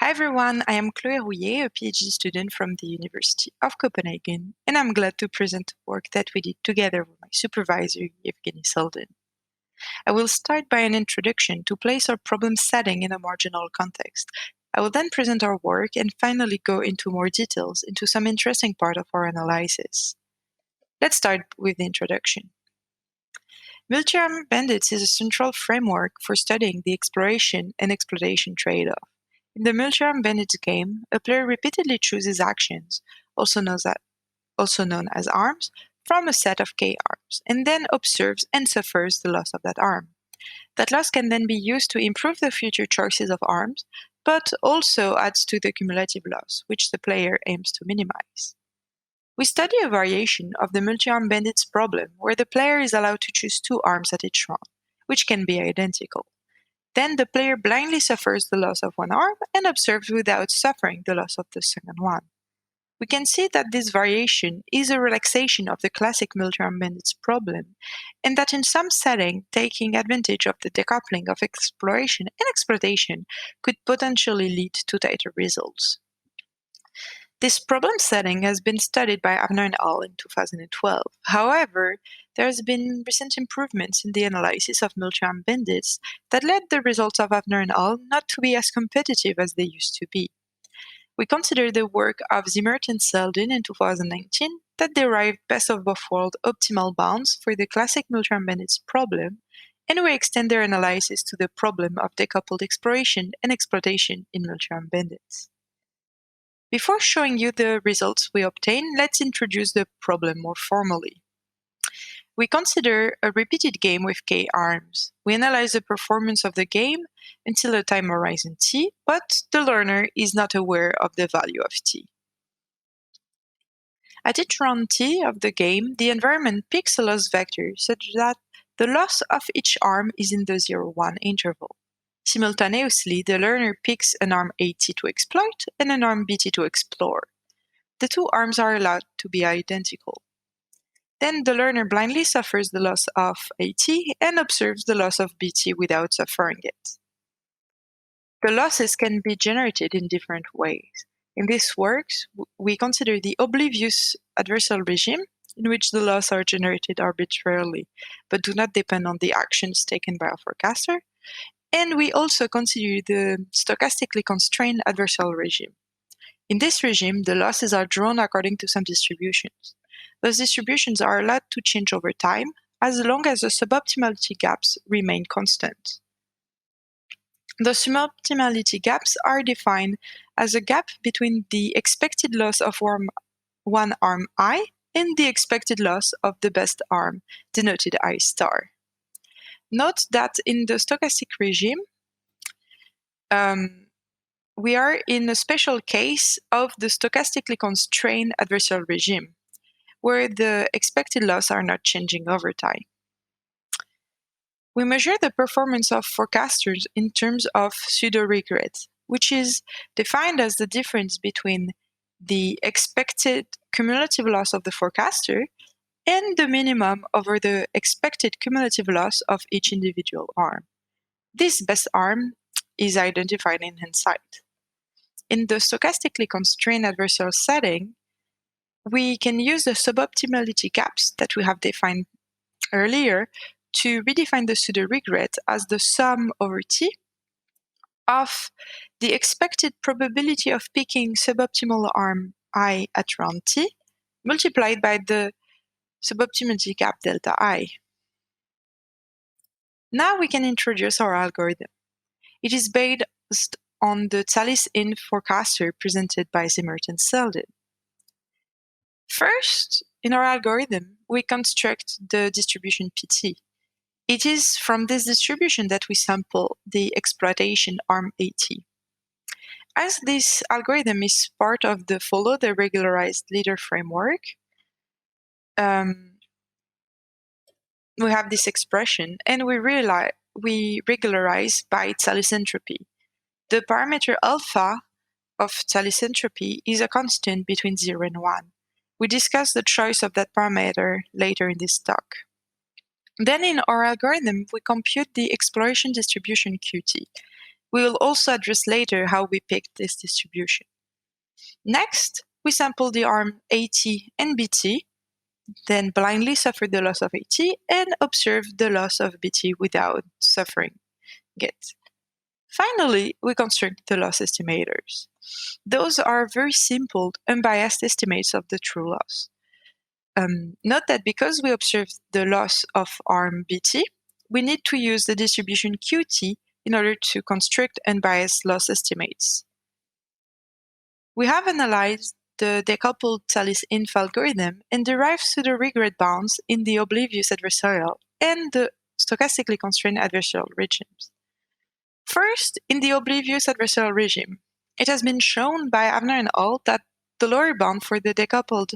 Hi everyone, I am Chloé Rouyer, a PhD student from the University of Copenhagen, and I'm glad to present the work that we did together with my supervisor, Yevgeny Seldin. I will start by an introduction to place our problem setting in a more general context. I will then present our work and finally go into more details into some interesting part of our analysis. Let's start with the introduction. Multi-arm Bandits is a central framework for studying the exploration and exploitation trade-off. In the multi-arm Bandits game, a player repeatedly chooses actions, also known as arms, from a set of K arms, and then observes and suffers the loss of that arm. That loss can then be used to improve the future choices of arms, but also adds to the cumulative loss, which the player aims to minimize. We study a variation of the multi-arm bandits problem where the player is allowed to choose two arms at each round, which can be identical. Then the player blindly suffers the loss of one arm and observes without suffering the loss of the second one. We can see that this variation is a relaxation of the classic multi-arm bandits problem, and that in some setting, taking advantage of the decoupling of exploration and exploitation could potentially lead to tighter results. This problem setting has been studied by Avner et al. In 2012. However, there has been recent improvements in the analysis of multi-arm bandits that led the results of Avner et al. Not to be as competitive as they used to be. We consider the work of Zimmert and Seldin in 2019 that derived best of both worlds optimal bounds for the classic multi-arm bandits problem, and we extend their analysis to the problem of decoupled exploration and exploitation in multi-arm bandits. Before showing you the results we obtain, let's introduce the problem more formally. We consider a repeated game with K arms. We analyze the performance of the game until a time horizon t, but the learner is not aware of the value of t. At each round t of the game, the environment picks a loss vector such that the loss of each arm is in the 0-1 interval. Simultaneously, the learner picks an arm AT to exploit and an arm BT to explore. The two arms are allowed to be identical. Then the learner blindly suffers the loss of AT and observes the loss of BT without suffering it. The losses can be generated in different ways. In this work, we consider the oblivious adversarial regime, in which the losses are generated arbitrarily, but do not depend on the actions taken by a forecaster, and we also consider the stochastically constrained adversarial regime. In this regime, the losses are drawn according to some distributions. Those distributions are allowed to change over time, as long as the suboptimality gaps remain constant. The suboptimality gaps are defined as a gap between the expected loss of one arm I and the expected loss of the best arm, denoted I star. Note that in the stochastic regime, we are in a special case of the stochastically constrained adversarial regime, where the expected loss are not changing over time. We measure the performance of forecasters in terms of pseudo-regret, which is defined as the difference between the expected cumulative loss of the forecaster and the minimum over the expected cumulative loss of each individual arm. This best arm is identified in hindsight. In the stochastically constrained adversarial setting, we can use the suboptimality gaps that we have defined earlier to redefine the pseudo-regret as the sum over t of the expected probability of picking suboptimal arm I at round t multiplied by the suboptimality gap delta I. Now we can introduce our algorithm. It is based on the Tsallis-INF forecaster presented by Zimmert and Seldin. First, in our algorithm, we construct the distribution PT. It is from this distribution that we sample the exploitation arm AT. As this algorithm is part of the follow the regularized leader framework, we have this expression, and we regularize by Tsallis entropy. The parameter alpha of Tsallis entropy is a constant between 0 and 1. We discuss the choice of that parameter later in this talk. Then in our algorithm, we compute the exploration distribution Qt. We will also address later how we picked this distribution. Next, we sample the arm AT and BT, then blindly suffer the loss of AT and observe the loss of BT without suffering it. Finally, we construct the loss estimators. Those are very simple, unbiased estimates of the true loss. Note that because we observed the loss of arm BT, we need to use the distribution QT in order to construct unbiased loss estimates. We have analyzed the decoupled Tsallis-INF algorithm and derived pseudo-regret bounds in the oblivious adversarial and the stochastically constrained adversarial regimes. First, in the oblivious adversarial regime, it has been shown by Avner and al. That the lower bound for the decoupled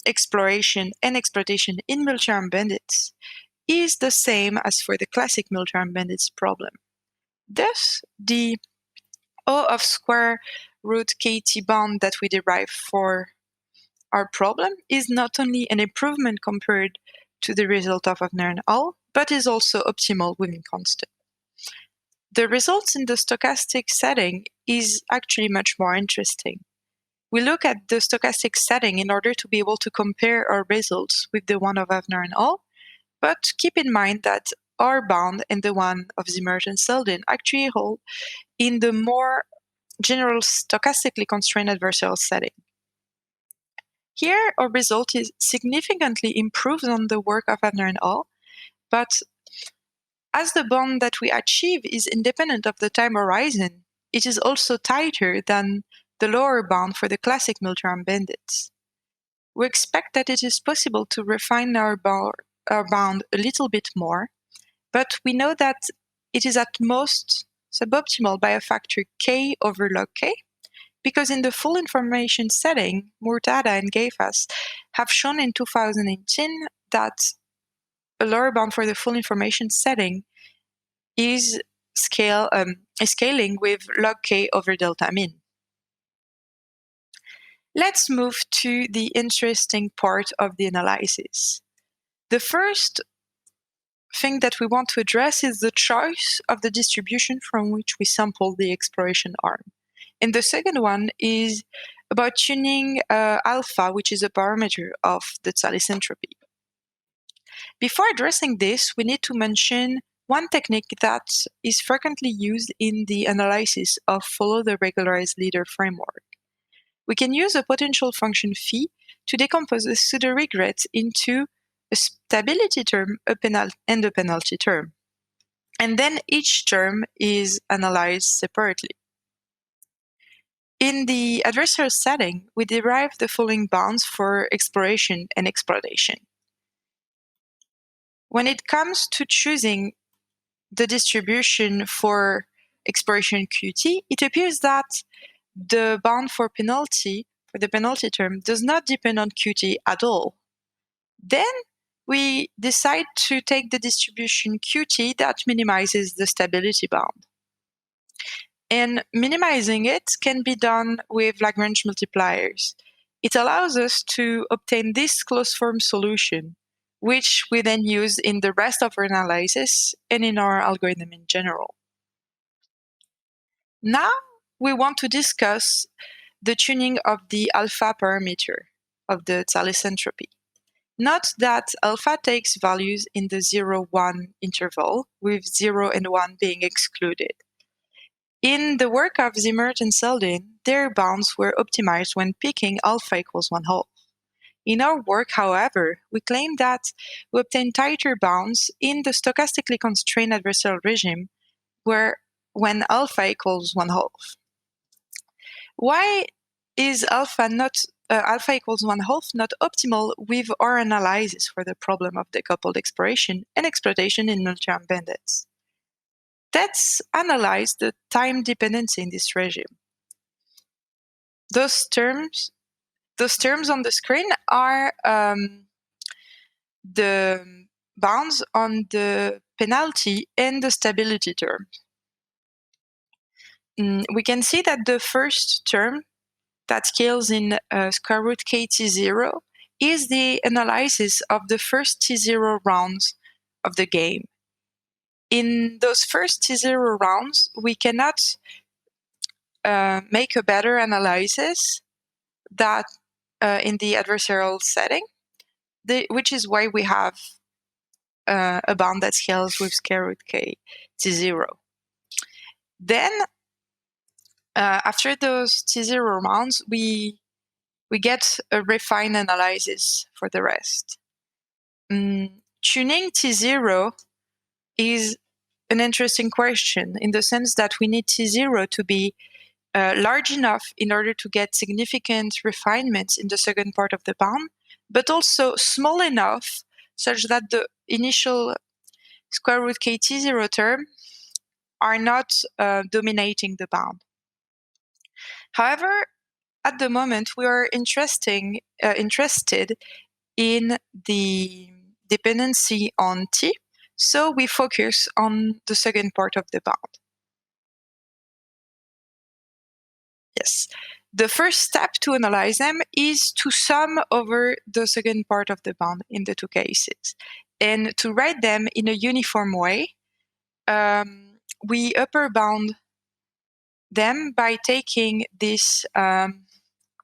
exploration and exploitation in multi-arm bandits is the same as for the classic multi-arm bandits problem. Thus, the O of square root KT bound that we derive for our problem is not only an improvement compared to the result of Avner and al., but is also optimal within constant. The results in the stochastic setting is actually much more interesting. We look at the stochastic setting in order to be able to compare our results with the one of Avner and al., but keep in mind that our bound and the one of Zimmert and Seldin actually hold in the more general stochastically constrained adversarial setting. Here, our result is significantly improved on the work of Avner and al., but as the bound that we achieve is independent of the time horizon, it is also tighter than the lower bound for the classic multi-arm bandits. We expect that it is possible to refine our bound a little bit more, but we know that it is at most suboptimal by a factor k over log k, because in the full information setting, Murtada and Geifas have shown in 2018 that a lower bound for the full information setting is scaling with log k over delta min. Let's move to the interesting part of the analysis. The first thing that we want to address is the choice of the distribution from which we sample the exploration arm. And the second one is about tuning alpha, which is a parameter of the Tsallis entropy. Before addressing this, we need to mention one technique that is frequently used in the analysis of follow the regularized leader framework. We can use a potential function phi to decompose a pseudo-regret into a stability term and a penalty term. And then each term is analyzed separately. In the adversarial setting, we derive the following bounds for exploration and exploitation. When it comes to choosing the distribution for exploration QT, it appears that the bound for the penalty term does not depend on QT at all. Then we decide to take the distribution QT that minimizes the stability bound. And minimizing it can be done with Lagrange multipliers. It allows us to obtain this closed form solution, which we then use in the rest of our analysis and in our algorithm in general. Now we want to discuss the tuning of the alpha parameter of the Tsallis entropy. Note that alpha takes values in the 0-1 interval, with 0 and 1 being excluded. In the work of Zimmert and Seldin, their bounds were optimized when picking alpha equals 1/2. In our work, however, we claim that we obtain tighter bounds in the stochastically constrained adversarial regime when alpha equals 1/2. Why is alpha equals 1/2 not optimal with our analysis for the problem of decoupled exploration and exploitation in multi-arm bandits? Let's analyze the time dependency in this regime. Those terms on the screen are the bounds on the penalty and the stability term. We can see that the first term that scales in square root kt0 is the analysis of the first t0 rounds of the game. in those first T0 rounds, we cannot make a better analysis that in the adversarial setting, which is why we have a bound that scales with square root k T0. Then, after those T0 rounds, we get a refined analysis for the rest. Tuning T0 is an interesting question in the sense that we need T0 to be large enough in order to get significant refinements in the second part of the bound, but also small enough such that the initial square root k T0 term are not dominating the bound. However, at the moment, we are interested in the dependency on T, so we focus on the second part of the bound. Yes. The first step to analyze them is to sum over the second part of the bound in the two cases. And to write them in a uniform way, we upper bound them by taking this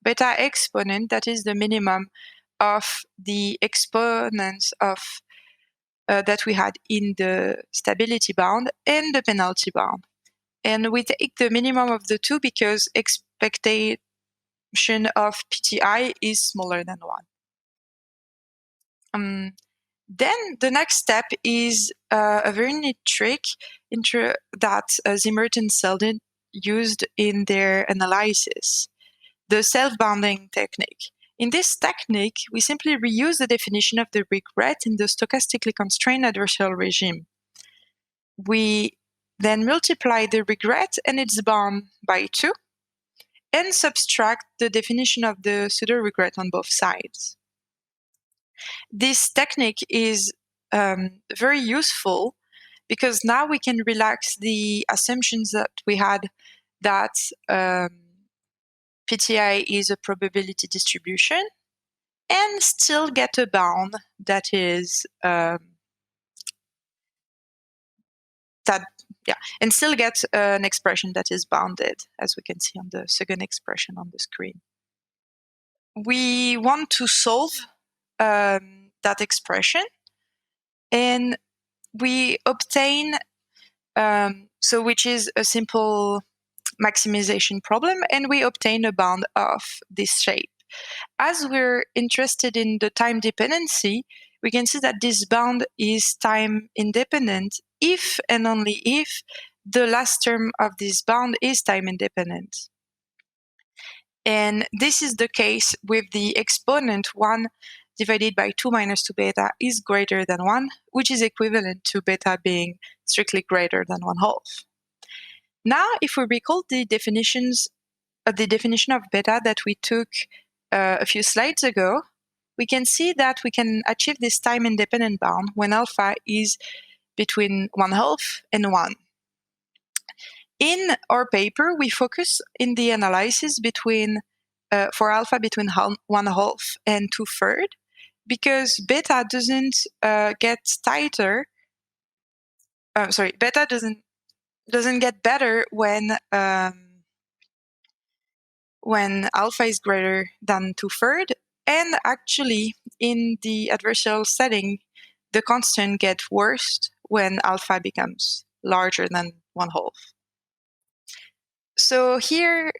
beta exponent, that is the minimum of the exponents of that we had in the stability bound and the penalty bound. And we take the minimum of the two because expectation of PTI is smaller than 1. Then the next step is a very neat trick that Zimmert and Seldin used in their analysis, the self-bounding technique. In this technique, we simply reuse the definition of the regret in the stochastically constrained adversarial regime. We then multiply the regret and its bound by 2, and subtract the definition of the pseudo-regret on both sides. This technique is very useful because now we can relax the assumptions that we had that PTI is a probability distribution and still get a bound that is and still get an expression that is bounded, as we can see on the second expression on the screen. We want to solve that expression, and we obtain, which is a simple maximization problem, and we obtain a bound of this shape. As we're interested in the time dependency, we can see that this bound is time independent if and only if the last term of this bound is time independent. And this is the case with the exponent 1 divided by 2 minus 2 beta is greater than 1, which is equivalent to beta being strictly greater than 1/2. Now, if we recall the definition of beta that we took a few slides ago, we can see that we can achieve this time-independent bound when alpha is between 1/2 and 1. In our paper, we focus in the analysis for alpha between 1/2 and 2/3, because beta doesn't get tighter. Beta doesn't get better when alpha is greater than 2/3, and actually in the adversarial setting, the constant gets worse when alpha becomes larger than 1/2. So here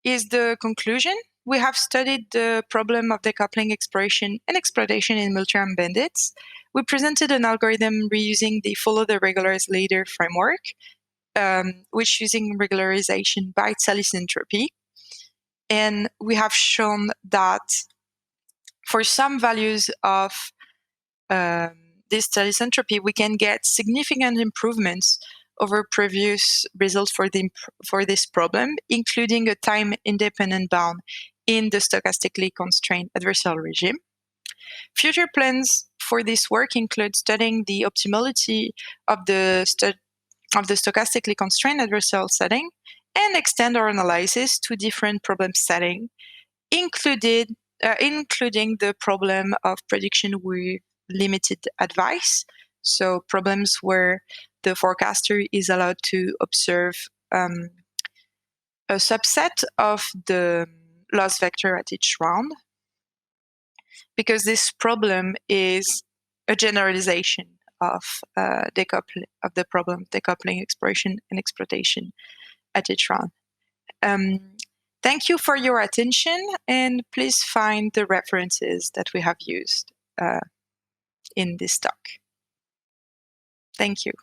is the conclusion. We have studied the problem of decoupling exploration and exploitation in multi-arm bandits. We presented an algorithm reusing the follow the regulars later framework, which using regularization by Tsallis entropy. And we have shown that for some values of this Tsallis entropy, we can get significant improvements over previous results for this problem, including a time-independent bound in the stochastically constrained adversarial regime. Future plans for this work include studying the optimality of the stochastically constrained adversarial setting and extend our analysis to different problem settings, including the problem of prediction with limited advice, so problems where the forecaster is allowed to observe a subset of the loss vector at each round, because this problem is a generalization of the problem decoupling exploration and exploitation at each round. Thank you for your attention, and please find the references that we have used in this talk. Thank you.